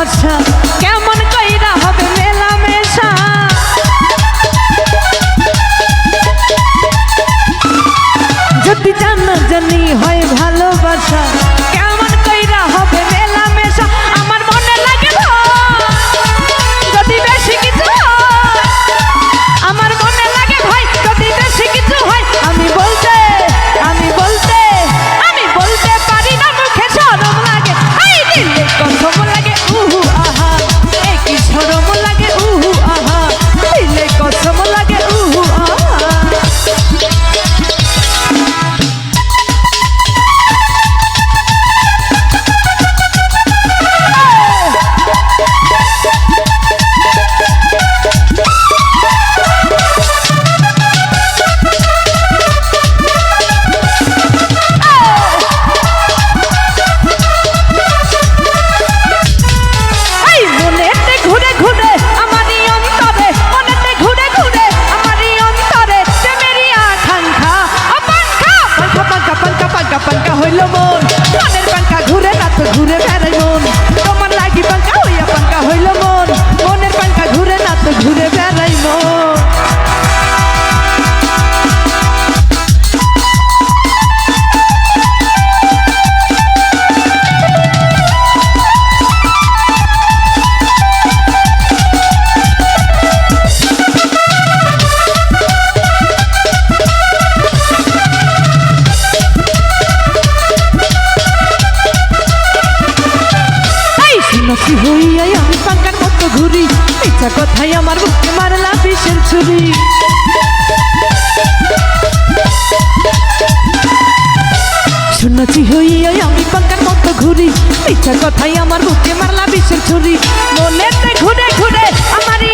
ভালোবাসা কেমন কইরা হবে মেলামেশা যদি জানা জানি হয় ভালোবাসা কেমন কইরা হবে মেলামেশা আমার মনে লাগে যদি বেশি কিছু হয় আমার মনে লাগে ভাই যদি বেশি কিছু হয় আমি বলতে পারি না মুখে শরম লাগে এই দিলে কসম লাগে উহু আহা এই কি শরম লাগে উহু আহা দিলে কসম লাগে উহু আহা পাঙ্কা হইল মন মনের পাঙ্কা ঘুরে না তো ঘুরে বেড়াই মন তোমার লাগি পাঙ্কা হইয়া পাঙ্কা হইল মন মনের পাঙ্কা ঘুরে না তো ঘুরে বেড়াই মন নাচি হইয়াই আমি পাঙ্কার মতো ঘুরি ইচ্ছা কথাই আমার বুকে মারলা বিষের ছুরি শুনাচি হইয়াই আমি পাঙ্কার মতো ঘুরি ইচ্ছা কথাই আমার বুকে মারলা বিষের ছুরি মনেতে ঘুরে ঘুরে আমারই